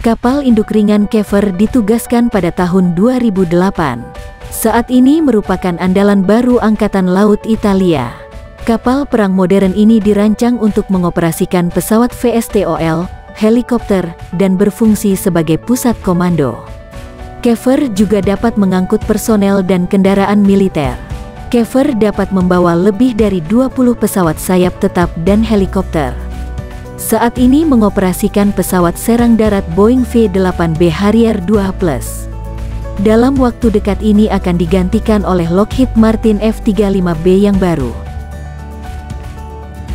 Kapal induk ringan Kever ditugaskan pada tahun 2008. Saat ini merupakan andalan baru Angkatan Laut Italia. Kapal perang modern ini dirancang untuk mengoperasikan pesawat VSTOL, helikopter, dan berfungsi sebagai pusat komando. Kever juga dapat mengangkut personel dan kendaraan militer. Kever dapat membawa lebih dari 20 pesawat sayap tetap dan helikopter. Saat ini mengoperasikan pesawat serang darat Boeing V-8B Harrier II+. Dalam waktu dekat ini akan digantikan oleh Lockheed Martin F-35B yang baru.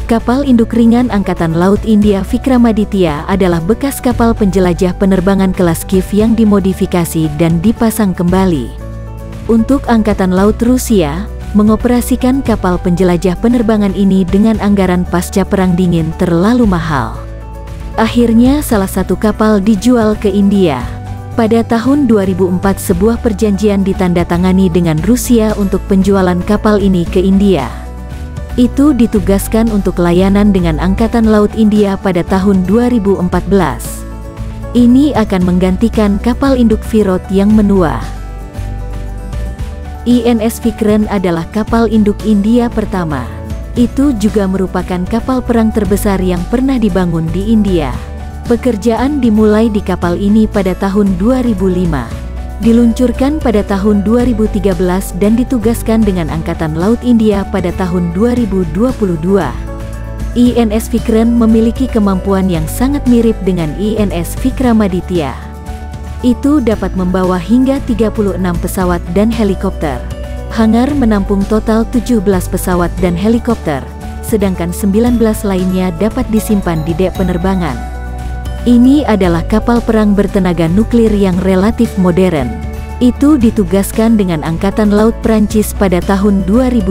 Kapal induk ringan Angkatan Laut India Vikramaditya adalah bekas kapal penjelajah penerbangan kelas Kiev yang dimodifikasi dan dipasang kembali. Untuk Angkatan Laut Rusia, mengoperasikan kapal penjelajah penerbangan ini dengan anggaran pasca Perang Dingin terlalu mahal. Akhirnya salah satu kapal dijual ke India. Pada tahun 2004 sebuah perjanjian ditandatangani dengan Rusia untuk penjualan kapal ini ke India. Itu ditugaskan untuk layanan dengan Angkatan Laut India pada tahun 2014. Ini akan menggantikan kapal induk Virat yang menua. INS Vikran adalah kapal induk India pertama. Itu juga merupakan kapal perang terbesar yang pernah dibangun di India. Pekerjaan dimulai di kapal ini pada tahun 2005. Diluncurkan pada tahun 2013 dan ditugaskan dengan Angkatan Laut India pada tahun 2022. INS Vikran memiliki kemampuan yang sangat mirip dengan INS Vikramaditya. Itu dapat membawa hingga 36 pesawat dan helikopter. Hangar menampung total 17 pesawat dan helikopter, sedangkan 19 lainnya dapat disimpan di dek penerbangan. Ini adalah kapal perang bertenaga nuklir yang relatif modern. Itu ditugaskan dengan Angkatan Laut Prancis pada tahun 2001.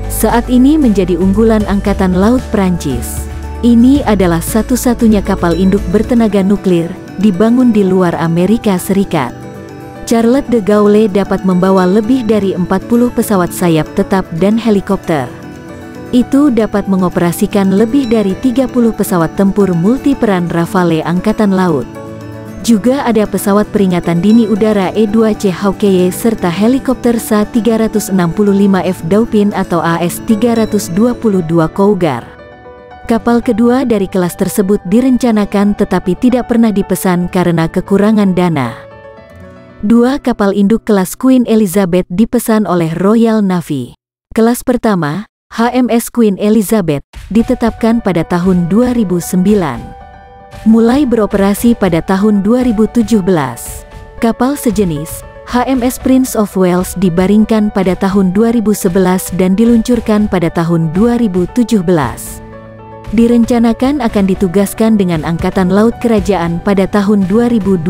Saat ini menjadi unggulan Angkatan Laut Prancis. Ini adalah satu-satunya kapal induk bertenaga nuklir dibangun di luar Amerika Serikat. Charles de Gaulle dapat membawa lebih dari 40 pesawat sayap tetap dan helikopter. Itu dapat mengoperasikan lebih dari 30 pesawat tempur multiperan Rafale Angkatan Laut. Juga ada pesawat peringatan dini udara E-2C Hawkeye serta helikopter SA-365F Dauphin atau AS-322 Cougar. Kapal kedua dari kelas tersebut direncanakan tetapi tidak pernah dipesan karena kekurangan dana. Dua kapal induk kelas Queen Elizabeth dipesan oleh Royal Navy. Kelas pertama, HMS Queen Elizabeth, ditetapkan pada tahun 2009. Mulai beroperasi pada tahun 2017. Kapal sejenis, HMS Prince of Wales dibaringkan pada tahun 2011 dan diluncurkan pada tahun 2017. Direncanakan akan ditugaskan dengan Angkatan Laut Kerajaan pada tahun 2020.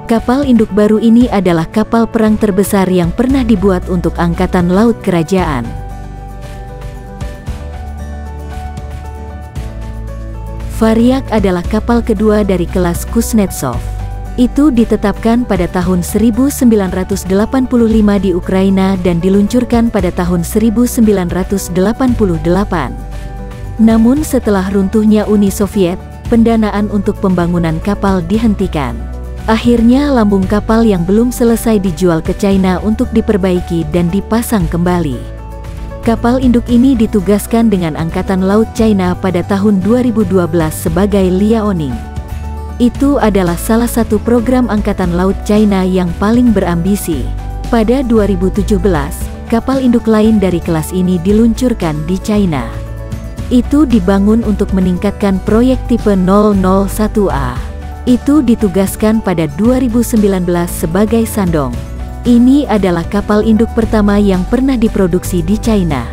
Kapal induk baru ini adalah kapal perang terbesar yang pernah dibuat untuk Angkatan Laut Kerajaan. Varyak adalah kapal kedua dari kelas Kuznetsov. Itu ditetapkan pada tahun 1985 di Ukraina dan diluncurkan pada tahun 1988. Namun setelah runtuhnya Uni Soviet, pendanaan untuk pembangunan kapal dihentikan. Akhirnya lambung kapal yang belum selesai dijual ke China untuk diperbaiki dan dipasang kembali. Kapal induk ini ditugaskan dengan Angkatan Laut China pada tahun 2012 sebagai Liaoning. Itu adalah salah satu program Angkatan Laut China yang paling berambisi. Pada 2017, kapal induk lain dari kelas ini diluncurkan di China. Itu dibangun untuk meningkatkan proyek tipe 001A. Itu ditugaskan pada 2019 sebagai Shandong. Ini adalah kapal induk pertama yang pernah diproduksi di China.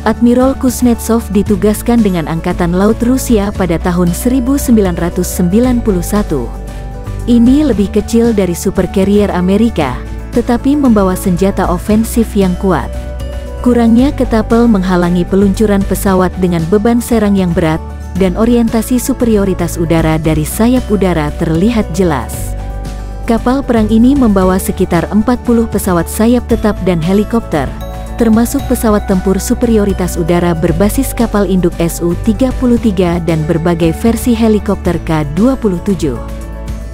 Admiral Kuznetsov ditugaskan dengan Angkatan Laut Rusia pada tahun 1991. Ini lebih kecil dari super carrier Amerika, tetapi membawa senjata ofensif yang kuat. Kurangnya ketapel menghalangi peluncuran pesawat dengan beban serang yang berat, dan orientasi superioritas udara dari sayap udara terlihat jelas. Kapal perang ini membawa sekitar 40 pesawat sayap tetap dan helikopter, termasuk pesawat tempur superioritas udara berbasis kapal induk Su-33 dan berbagai versi helikopter K-27.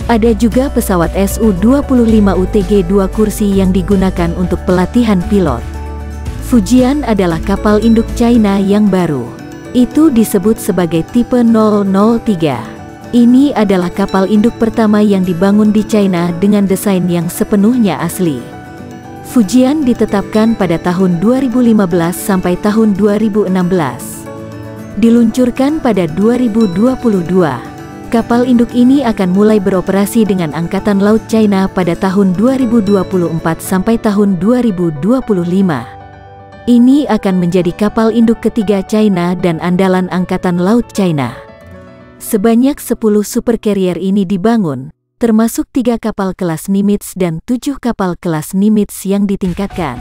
Ada juga pesawat Su-25 UTG 2 kursi yang digunakan untuk pelatihan pilot. Fujian adalah kapal induk China yang baru. Itu disebut sebagai tipe 003. Ini adalah kapal induk pertama yang dibangun di China dengan desain yang sepenuhnya asli. Fujian ditetapkan pada tahun 2015 sampai tahun 2016. Diluncurkan pada 2022. Kapal induk ini akan mulai beroperasi dengan Angkatan Laut China pada tahun 2024 sampai tahun 2025. Ini akan menjadi kapal induk ketiga China dan andalan Angkatan Laut China. Sebanyak 10 super carrier ini dibangun, termasuk 3 kapal kelas Nimitz dan 7 kapal kelas Nimitz yang ditingkatkan.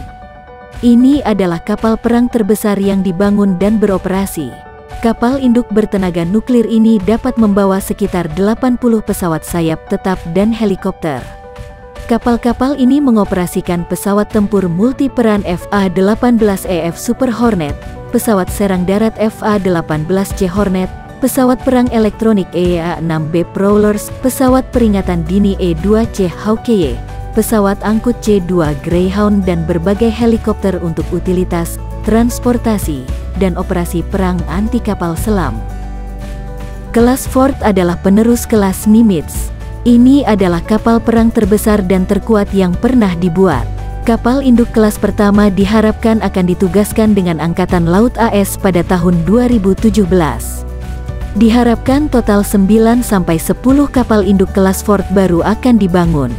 Ini adalah kapal perang terbesar yang dibangun dan beroperasi. Kapal induk bertenaga nuklir ini dapat membawa sekitar 80 pesawat sayap tetap dan helikopter. Kapal-kapal ini mengoperasikan pesawat tempur multiperan FA-18EF Super Hornet, pesawat serang darat FA-18C Hornet, pesawat perang elektronik EA-6B Prowlers, pesawat peringatan dini E-2C Hawkeye, pesawat angkut C-2 Greyhound dan berbagai helikopter untuk utilitas, transportasi, dan operasi perang anti kapal selam. Kelas Ford adalah penerus kelas Nimitz. Ini adalah kapal perang terbesar dan terkuat yang pernah dibuat. Kapal induk kelas pertama diharapkan akan ditugaskan dengan Angkatan Laut AS pada tahun 2017. Diharapkan total 9-10 kapal induk kelas Ford baru akan dibangun.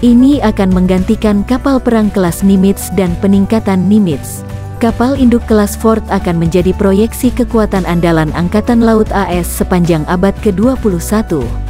Ini akan menggantikan kapal perang kelas Nimitz dan peningkatan Nimitz. Kapal induk kelas Ford akan menjadi proyeksi kekuatan andalan Angkatan Laut AS sepanjang abad ke-21.